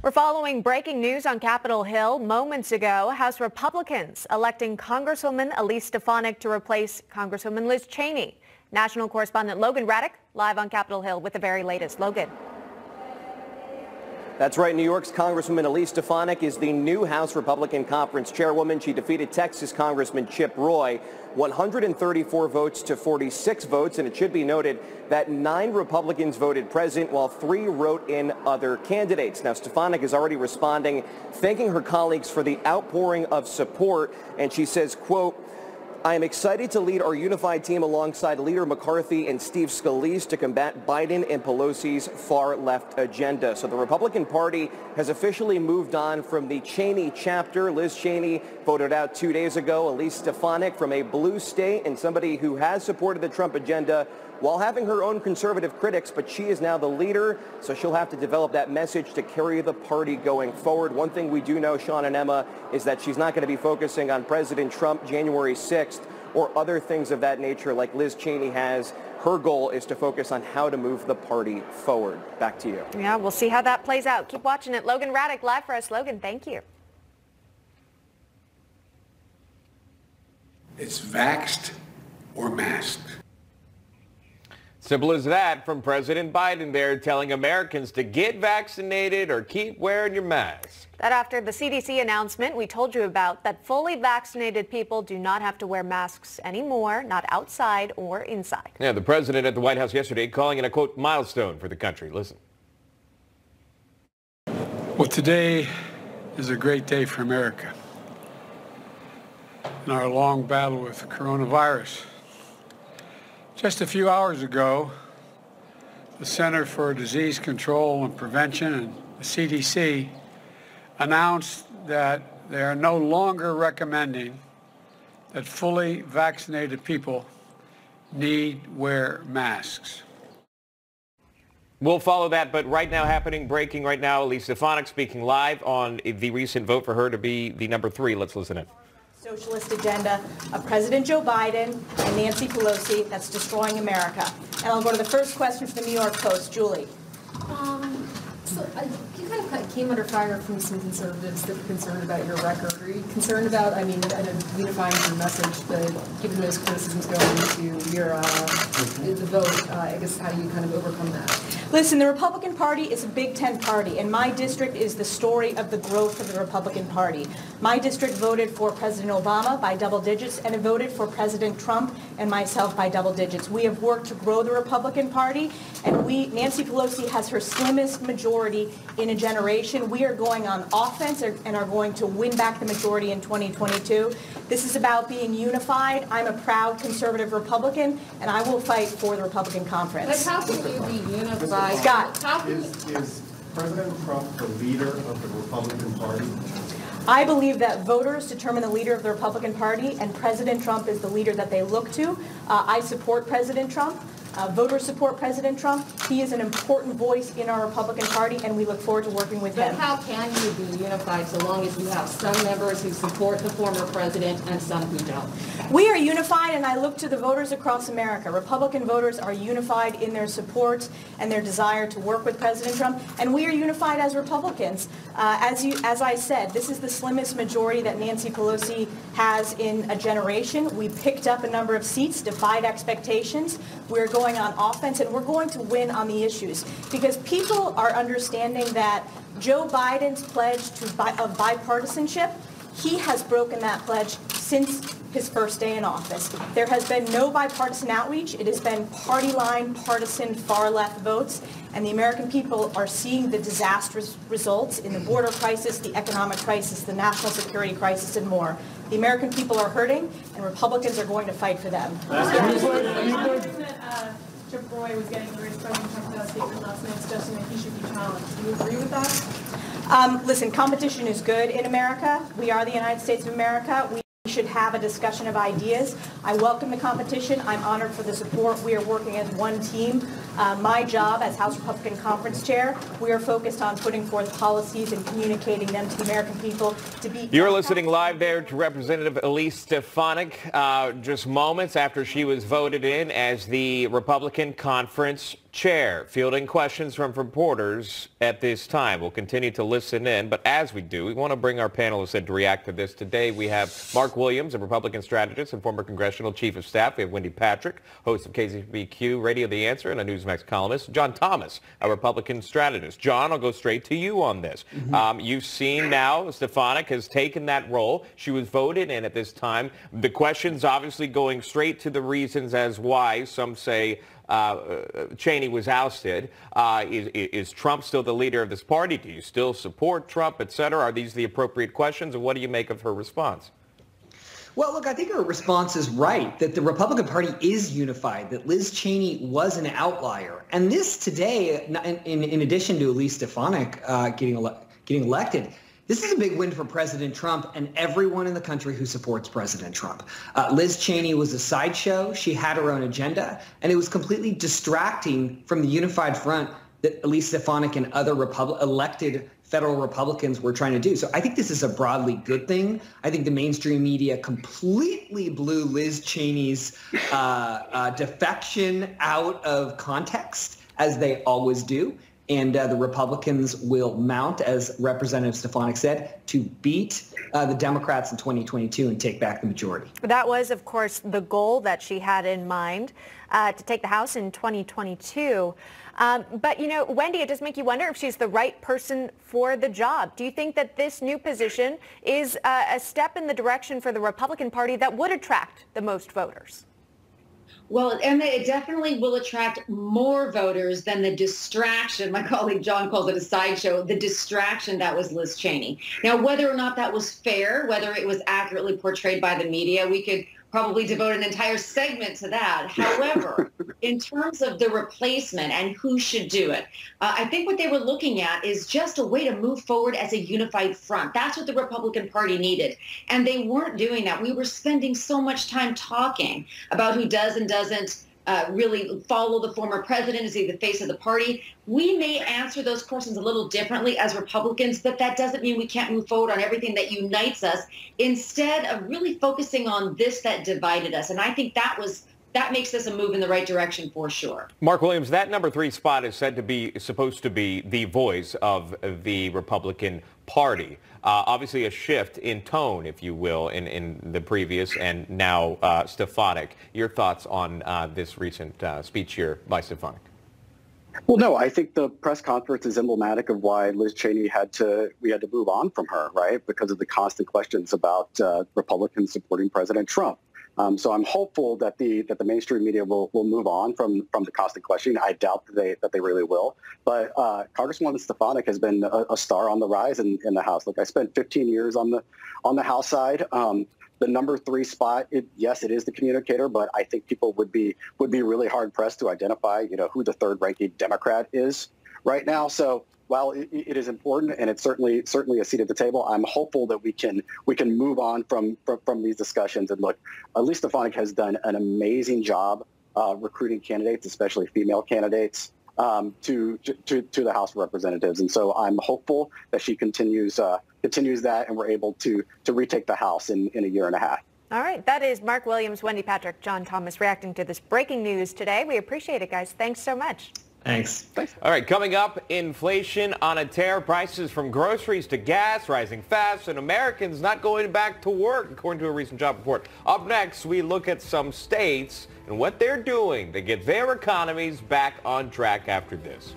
We're following breaking news on Capitol Hill. Moments ago, House Republicans electing Congresswoman Elise Stefanik to replace Congresswoman Liz Cheney. National correspondent Logan Raddick live on Capitol Hill with the very latest. Logan. That's right. New York's Congresswoman Elise Stefanik is the new House Republican Conference chairwoman. She defeated Texas Congressman Chip Roy 134 votes to 46 votes. And it should be noted that 9 Republicans voted present while 3 wrote in other candidates. Now, Stefanik is already responding, thanking her colleagues for the outpouring of support. And she says, quote, "I am excited to lead our unified team alongside Leader McCarthy and Steve Scalise to combat Biden and Pelosi's far-left agenda." So the Republican Party has officially moved on from the Cheney chapter. Liz Cheney voted out 2 days ago. Elise Stefanik from a blue state and somebody who has supported the Trump agenda while having her own conservative critics, but she is now the leader, so she'll have to develop that message to carry the party going forward. One thing we do know, Sean and Emma, is that she's not going to be focusing on President Trump January 6th or other things of that nature like Liz Cheney has. Her goal is to focus on how to move the party forward. Back to you. Yeah, we'll see how that plays out. Keep watching it. Logan Raddick live for us. Logan, thank you. It's vaxxed or masked. Simple as that from President Biden there telling Americans to get vaccinated or keep wearing your mask. That after the CDC announcement we told you about that fully vaccinated people do not have to wear masks anymore, not outside or inside. Yeah, the president at the White House yesterday calling it a, quote, milestone for the country. Listen. Well, today is a great day for America in our long battle with the coronavirus. Just a few hours ago, the Center for Disease Control and Prevention and the CDC announced that they are no longer recommending that fully vaccinated people need wear masks. We'll follow that, but right now breaking right now, Elise Stefanik speaking live on the recent vote for her to be the number 3. Let's listen in. Socialist agenda of President Joe Biden and Nancy Pelosi that's destroying America. And I'll go to the first question from the New York Post. Julie. You kind of came under fire from some conservatives that were concerned about your record. Are you concerned about, I know unifying your message, but given those criticisms going into your the vote, I guess how do you kind of overcome that? Listen, the Republican Party is a Big Ten party, and my district is the story of the growth of the Republican Party. My district voted for President Obama by double digits, and it voted for President Trump and myself by double digits. We have worked to grow the Republican Party, and Nancy Pelosi has her slimmest majority in a generation. We are going on offense and are going to win back the majority in 2022. This is about being unified. I'm a proud conservative Republican, and I will fight for the Republican conference. But how can you be unified? Scott. Is President Trump the leader of the Republican Party? I believe that voters determine the leader of the Republican Party, and President Trump is the leader that they look to. I support President Trump. Voters support President Trump. He is an important voice in our Republican Party, and we look forward to working with him. But how can you be unified so long as you have some members who support the former president and some who don't? We are unified, and I look to the voters across America. Republican voters are unified in their support and their desire to work with President Trump, and we are unified as Republicans. As I said, this is the slimmest majority that Nancy Pelosi has in a generation. We picked up a number of seats, defied expectations. We're going on offense, and we're going to win on the issues because people are understanding that Joe Biden's pledge of bipartisanship, he has broken that pledge since his first day in office. There has been no bipartisan outreach. It has been party line, partisan, far-left votes, and the American people are seeing the disastrous results in the border crisis, the economic crisis, the national security crisis, and more. The American people are hurting, and Republicans are going to fight for them. Chip Roy was getting raised. President Trump put out a statement last night suggesting that he should be challenged. Do you agree with that? Listen, competition is good in America. We are the United States of America. We should have a discussion of ideas. I welcome the competition. I'm honored for the support. We are working as one team. My job as House Republican Conference Chair, we are focused on putting forth policies and communicating them to the American people to be... You're listening live there to Representative Elise Stefanik just moments after she was voted in as the Republican Conference Chair, fielding questions from reporters at this time. We'll continue to listen in, but as we do, we want to bring our panelists in to react to this. Today, we have Mark Williams, a Republican strategist and former congressional chief of staff. We have Wendy Patrick, host of KZBQ Radio The Answer and a Newsmax columnist. John Thomas, a Republican strategist. John, I'll go straight to you on this. You've seen now Stefanik has taken that role. She was voted in at this time. The question's obviously going straight to the reasons as why. Some say Cheney was ousted. Is Trump still the leader of this party? Do you still support Trump, et cetera? Are these the appropriate questions, and what do you make of her response? Well, look, I think her response is right, that the Republican Party is unified, that Liz Cheney was an outlier. And this today, in addition to Elise Stefanik getting elected, this is a big win for President Trump and everyone in the country who supports President Trump. Liz Cheney was a sideshow. She had her own agenda, and it was completely distracting from the unified front that Elise Stefanik and other elected federal Republicans were trying to do. So I think this is a broadly good thing. I think the mainstream media completely blew Liz Cheney's defection out of context, as they always do. And the Republicans will mount, as Representative Stefanik said, to beat the Democrats in 2022 and take back the majority. That was, of course, the goal that she had in mind, to take the House in 2022. But, you know, Wendy, it does make you wonder if she's the right person for the job. Do you think that this new position is a step in the direction for the Republican Party that would attract the most voters? Well, and it definitely will attract more voters than the distraction. My colleague John calls it a sideshow, the distraction that was Liz Cheney. Now, whether or not that was fair, whether it was accurately portrayed by the media, we could probably devote an entire segment to that. However, in terms of the replacement and who should do it, I think what they were looking at is just a way to move forward as a unified front. That's what the Republican Party needed. And they weren't doing that. We were spending so much time talking about who does and doesn't really follow the former president, is he the face of the party? We may answer those questions a little differently as Republicans, but that doesn't mean we can't move forward on everything that unites us, instead of really focusing on this that divided us. And I think that makes this a move in the right direction for sure. Mark Williams, that number 3 spot is supposed to be the voice of the Republican Party. Obviously a shift in tone, if you will, in the previous and now Stefanik. Your thoughts on this recent speech here by Stefanik? Well, no, I think the press conference is emblematic of why Liz Cheney we had to move on from her, right? Because of the constant questions about Republicans supporting President Trump. So I'm hopeful that the mainstream media will move on from the constant questioning. I doubt that they really will. But Congresswoman Stefanik has been a star on the rise in the House. Look, I spent 15 years on the House side. The number 3 spot, yes, it is the communicator, but I think people would be really hard pressed to identify, who the third-ranking Democrat is right now. So while it is important and it's certainly a seat at the table, I'm hopeful that we can move on from these discussions. And look, Elise Stefanik has done an amazing job recruiting candidates, especially female candidates, to the House of Representatives. And so I'm hopeful that she continues that, and we're able to retake the House in a year and a half. All right. That is Mark Williams, Wendy Patrick, John Thomas reacting to this breaking news today. We appreciate it, guys. Thanks so much. Thanks. All right, coming up, inflation on a tear, prices from groceries to gas rising fast, and Americans not going back to work, according to a recent job report. Up next, we look at some states and what they're doing to get their economies back on track after this.